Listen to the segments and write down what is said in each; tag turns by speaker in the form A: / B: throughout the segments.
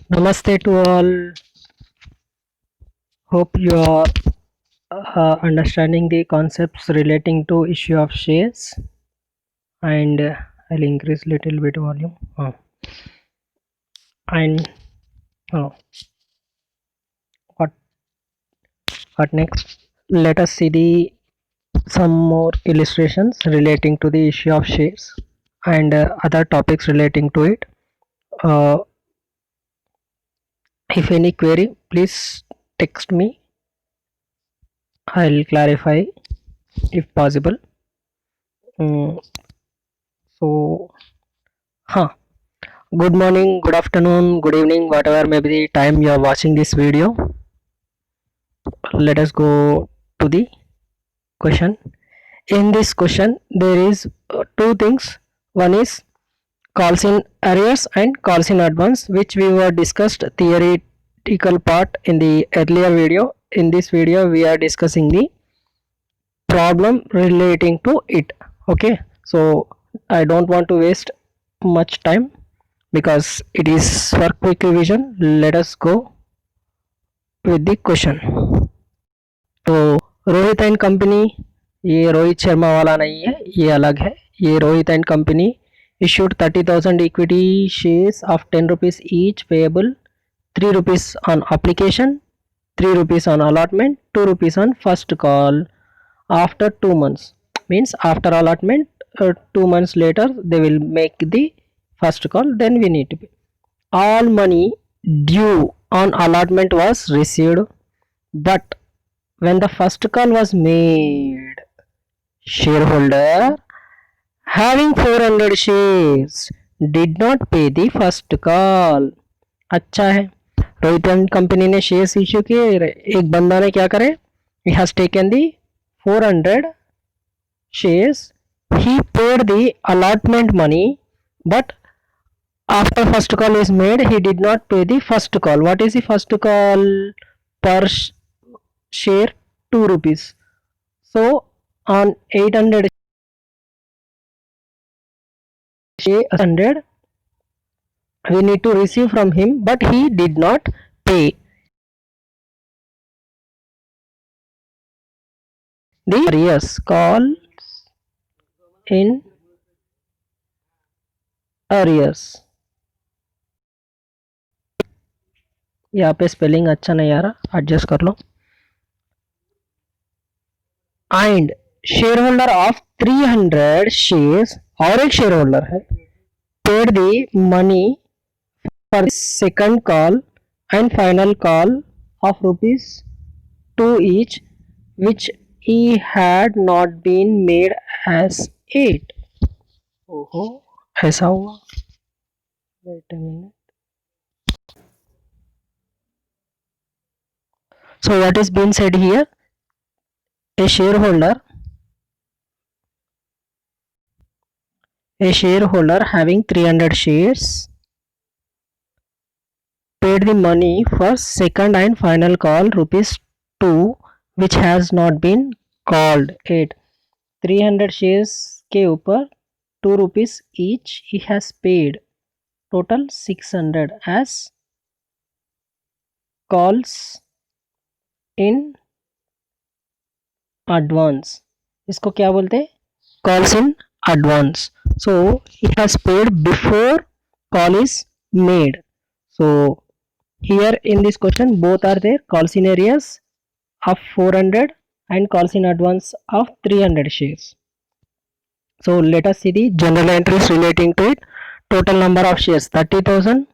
A: Namaste to all. Hope you are understanding the concepts relating to issue of shares. And I'll increase little bit volume. And uh, what what next? Let us see the some more illustrations relating to the issue of shares and other topics relating to it. Uh, if any query, please text me. I'll clarify if possible. Mm, so, huh. Good morning, good afternoon, good evening, whatever may be the time you are watching this video. Let us go to the question. In this question, there is two things. One is calls in arrears and calls in advance, which we were discussed theoretical part in the earlier video. In this video, we are discussing the problem relating to it. Okay, so I don't want to waste much time because it is for quick revision. Let us go with the question. तो Rohit and company, ये रोहित शर्मा वाला नहीं है, ये अलग है. ये Rohit and company issued 30,000 equity shares of 10 rupees each, payable 3 rupees on application, 3 rupees on allotment, 2 rupees on first call after 2 months. Means after allotment, 2 months later they will make the first call, then we need to pay. All money due on allotment was received, but when the first call was made, shareholder having 400 shares did not pay the first call. अच्छा है, Rohit and company ने shares issue किए. एक बंदा ने क्या करे, he has taken the 400 shares, he paid the allotment money, but after first call is made, he did not pay the first call. What is the first call? Per share 2 rupees. So on 800 share 100 we need to receive from him, but he did not pay the arrears. Call in arrears. यहाँ पे spelling अच्छा नहीं आ रहा, adjust कर लो. And shareholder of 300 shares, और एक shareholder है, paid the money for the second call and final call of rupees 2 each, which he had not been made as 8. ओहो, ऐसा हुआ. Wait a minute. So what is being said here? A shareholder having 300 shares paid the money for second and final call rupees 2, which has not been called 8. 300 shares के ऊपर 2 rupees each he has paid, total 600 as calls in advance. इसको क्या बोलते हैं? Calls in advance. So he has paid before call is made. So here in this question both are there, calls in arrears of 400 and calls in advance of 300 shares. So let us see the general entries relating to it. Total number of shares 30,000,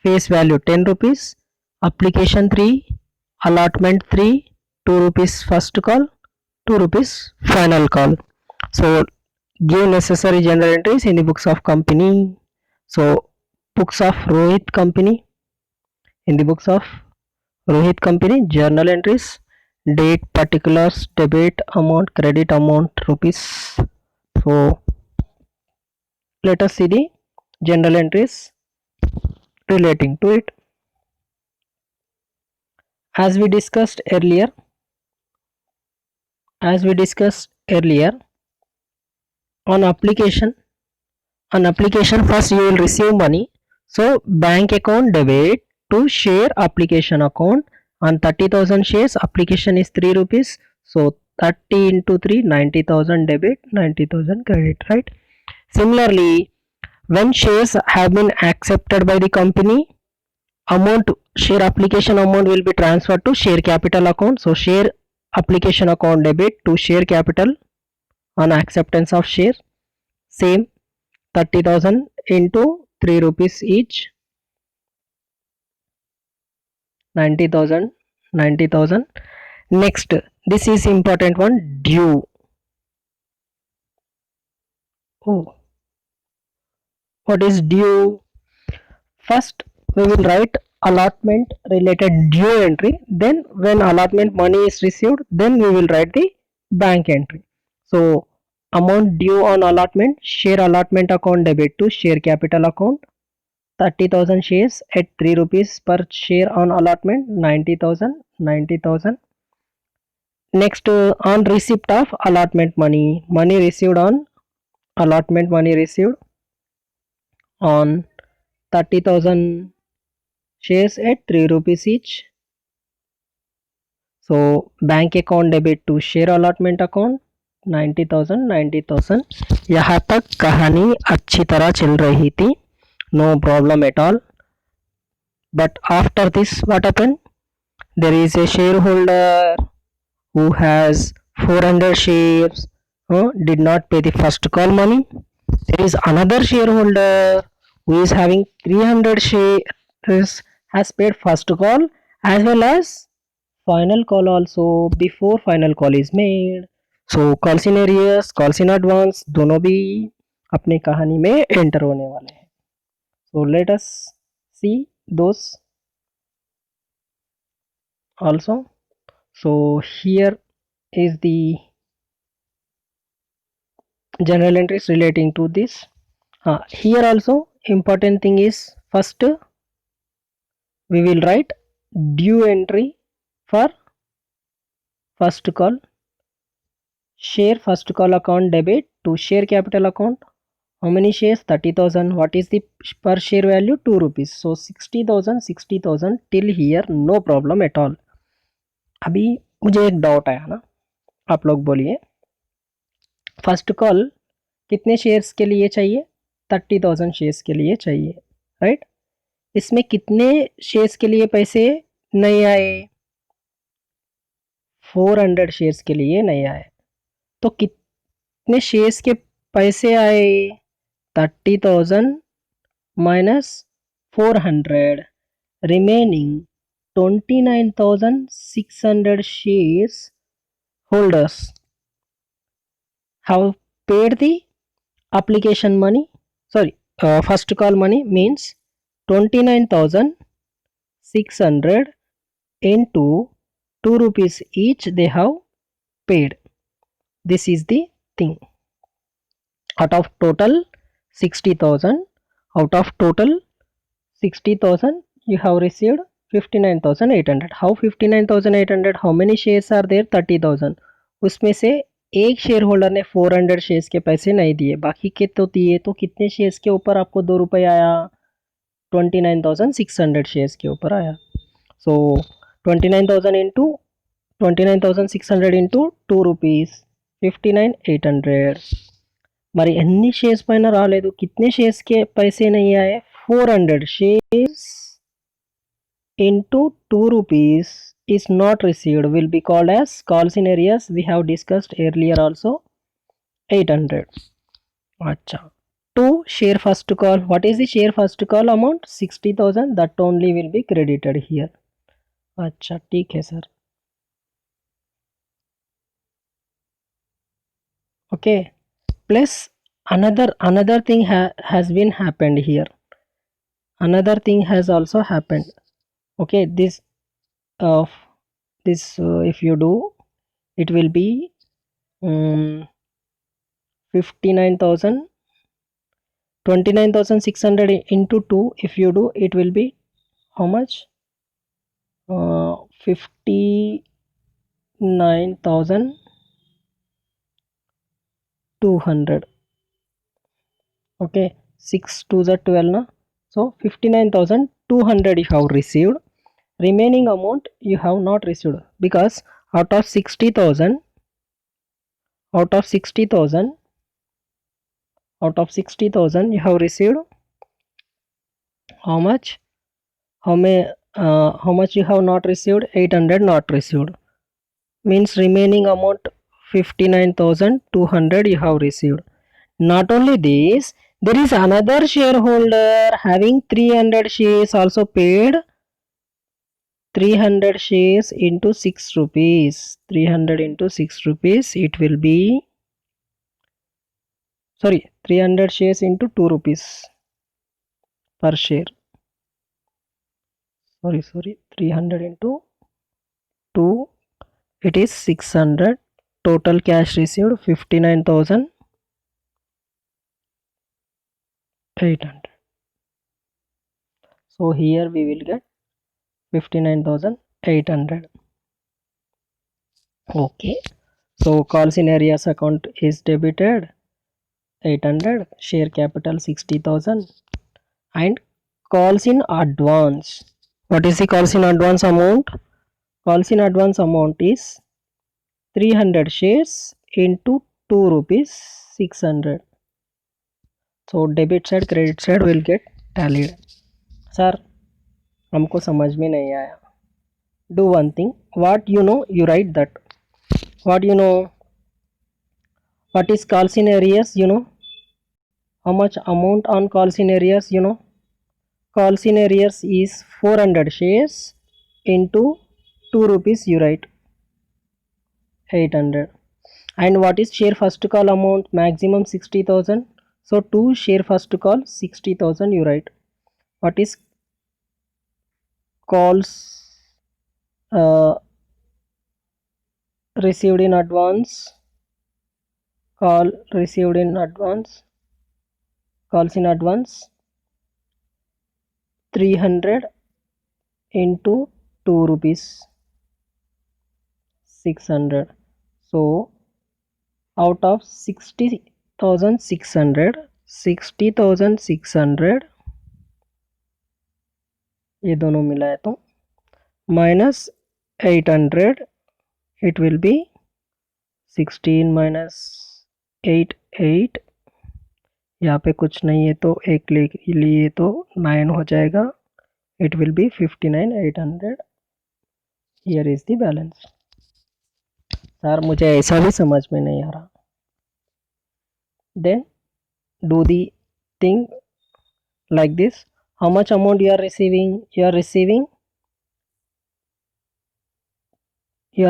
A: face value 10 rupees, application 3, allotment 3, 2 rupees first call, 2 rupees final call. So give necessary general entries in the books of company. So books of Rohit company. In the books of Rohit company, journal entries, date, particulars, debit amount, credit amount, rupees. So let us see the general entries relating to it. As we discussed earlier, on application first you will receive money. So bank account debit to share application account. On 30,000 shares, application is 3 rupees. So 30 into 3, 90,000 debit, 90,000 credit, right? Similarly, when shares have been accepted by the company, amount, share application amount will be transferred to share capital account. So share application account debit to share capital on acceptance of share. Same, 30,000 into 3 rupees each, 90,000, 90,000. Next, this is important one, due. Oh, what is due? First, we will write allotment related due entry. Then, when allotment money is received, then we will write the bank entry. So, amount due on allotment, share allotment account debit to share capital account. 30,000 shares at 3 rupees per share on allotment, 90,000, 90,000. Next, on receipt of allotment money, money received on allotment money received on 30,000 shares at 3 rupees each. So bank account debit to share allotment account 90,000, 90,000. यहाँ तक कहानी अच्छी तरह चल रही थी, no problem at all. But after this what happened, there is a share holder who has 400 shares, did not pay the first call money. There is another shareholder who is having 300 shares, has paid first call as well as final call also before final call is made. So calls in arrears, calls in advance दोनों भी अपने कहानी में enter होने वाले हैं. So let us see those also. So here is the general entries relating to this. Here also important thing is, first we will write due entry for first call, share first call account debit to share capital account. How many shares? 30,000. What is the per share value? 2 rupees. So 60,000, 60,000 till here no problem at all. अभी मुझे एक doubt आया ना, आप लोग बोलिए. First call कितने shares के लिए चाहिए? 30,000 शेयर्स के लिए चाहिए, राइट? इसमें कितने शेयर्स के लिए पैसे नहीं आए? 400 शेयर्स के लिए नहीं आए. तो कितने शेयर्स के पैसे आए? 30,000 minus 400, remaining 29,600 shares holders have paid the application money. Sorry, first call money means 29,600 into 2 rupees each they have paid. This is the thing. Out of total 60,000, out of total 60,000 you have received 59,800. How 59,800? How many shares are there? 30,000. उसमें से एक share holder ने 400 shares के पैसे नहीं दिए, बाकी के तो दिए. तो कितने शेयर्स के ऊपर आपको 2 रुपये आया? 29,600 शेयर्स के ऊपर आया. सो 29,000 इंटू 29,600 इंटू 2 rupees, 59,800. మరి ఎన్ని షేర్స్ పైన రాలేదు? కిतने షేర్స్ के पैसे नहीं आए? 400 shares into 2 rupees is not received will be called as calls in arrears. We have discussed earlier also. 800. Acha. To share first call, what is the share first call amount? 60,000. That only will be credited here. अच्छा ठीक है sir. Okay, plus another thing has been happened here. Another thing has also happened. Okay, this if you do, it will be 59,000, 29,600 into 2. If you do, it will be how much? 59,200. Okay, 6 2s are 12 na. So 59,200 you have received. Remaining amount you have not received because out of 60,000 out of 60,000 out of 60,000 you have received how much? How much you have not received? 800 not received. Means remaining amount 59,200 you have received. Not only this, there is another shareholder having 300 shares also paid 300 shares into 6 rupees. 300 into 6 rupees, it will be, sorry, 300 shares into 2 rupees per share. Sorry, 300 into 2, it is 600. Total cash received 59,800. So here we will get 59,800. Okay. So calls in areas account is debited 800, share capital 60,000, and calls in advance. What is the calls in advance amount? Calls in advance amount is 300 shares into 2 rupees 600. So debit side credit side will get tallied. Sir, हमको समझ में नहीं आया. Do one thing. What you know, you write that. What you know? What is calls in arrears? You know? How much amount on calls in arrears? You know? Calls in arrears is 400 shares into 2 rupees. You write 800. And what is share first call amount? Maximum 60,000. So 2 share first call 60,000. You write. What is calls received in advance? Call received in advance. Calls in advance 300 into 2 rupees 600. So out of 60,600 ये दोनों मिलाए तो minus 800, it will be 16 minus 8 8. यहाँ पे कुछ नहीं है तो एक लिए तो 9 हो जाएगा. It will be 59,800. Here is the balance. Sir मुझे ऐसा भी समझ में नहीं आ रहा. Then do the thing like this. How much amount you are receiving? You are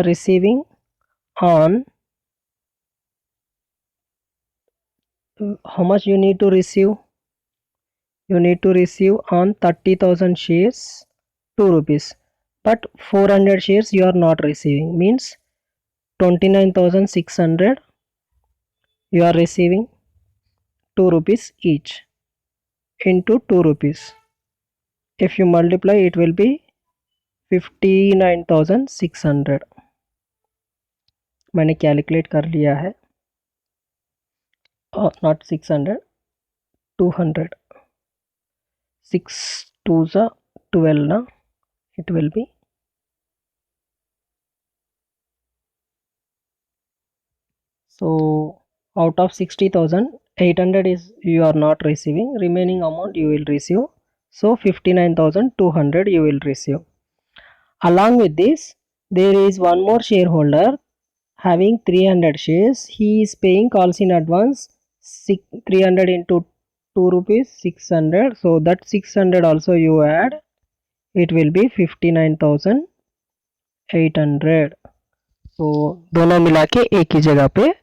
A: receiving on, how much you need to receive? You need to receive on 30,000 shares 2 rupees, but 400 shares you are not receiving, means 29,600 you are receiving 2 rupees each into 2 rupees. If you multiply, it will be 59,600. मैंने calculate कर लिया है. Not 600, 200. 6 2s are 12 na. It will be, so out of 60,000, 800 is you are not receiving. Remaining amount you will receive. So 59,200 you will receive. Along with this, there is one more shareholder having 300 shares. He is paying calls in advance 300 into 2 rupees 600. So that 600 also you add, it will be 59,800. So दोनों मिला के एक ही जगह पे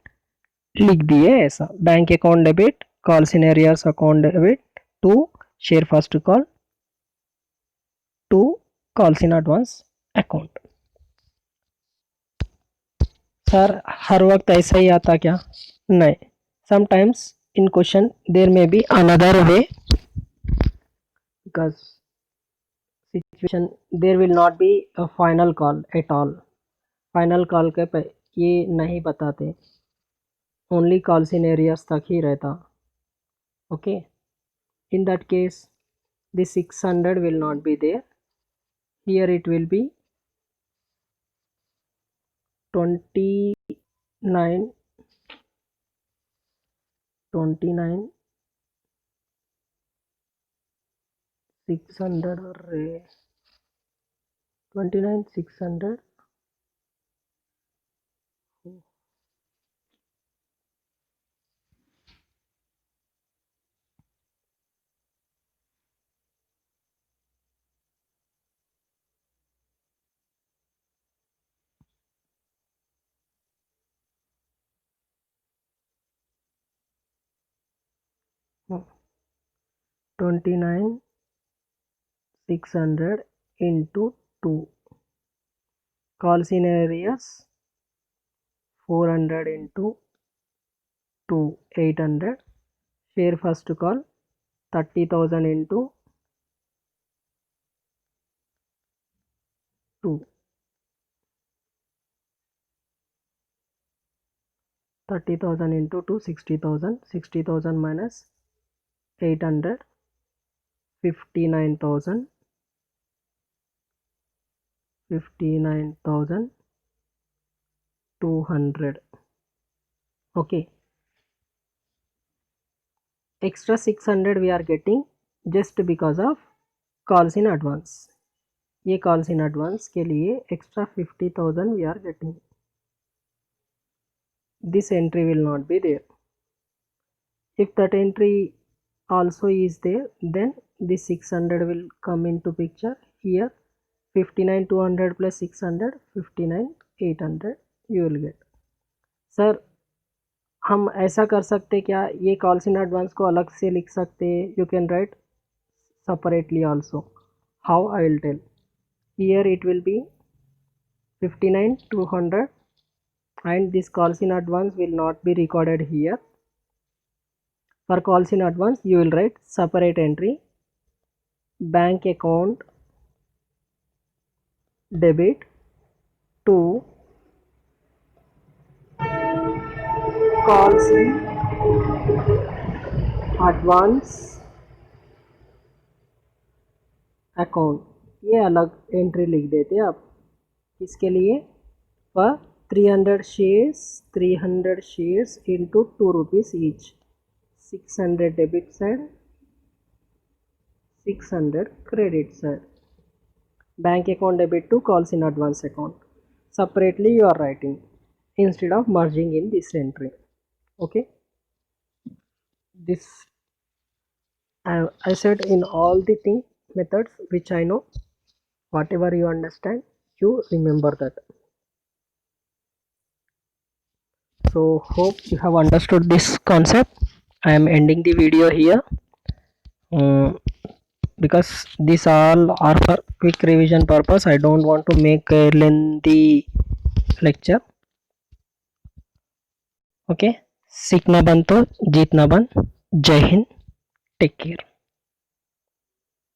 A: लिख दिए ऐसा. Bank account debit, calls in arrears account debit to share first call to calls in advance account. Sir हर वक्त ऐसा ही आता क्या? नहीं. Sometimes in question there may be another way, because situation there will not be a final call at all. Final call के पे ये नहीं बताते, ओनली कॉल्स इन एरियर्स तक ही रहता. Okay, in that case The 600 will not be there. Here it will be 29 600 or 29 600. No, 29 600 into 2. Calls in areas 400 into 2 800. Share first call 30,000 into 2. 30,000 into 2 60,000. 60,000 minus 800 59,000. 59,200. Okay, extra 600 we are getting just because of calls in advance. ये calls in advance के लिए extra 50,000 we are getting. This entry will not be there. If that entry also is there, then this 600 will come into picture. Here 59,200 plus 600 59,800 you will get. Sir, हम ऐसा कर सकते क्या, ये calls in advance को अलग से लिख सकते हैं? You can write separately also. How I will tell. Here it will be 59,200 and this calls in advance will not be recorded here. For calls in advance you will write separate entry, bank account debit to calls in advance account. ये अलग entry लिख देते हैं आप. इसके लिए पर 300 shares into 2 rupees each. 600 debit side, 600 credit side. Bank account debit to calls in advance account. Separately you are writing instead of merging in this entry. Okay, this I said in all the methods which I know. Whatever you understand, you remember that. So hope you have understood this concept. I am ending the video here because these all are for quick revision purpose. I don't want to make a lengthy lecture. Okay, सीखना बन तो जीतना बन. जय Hind, take care.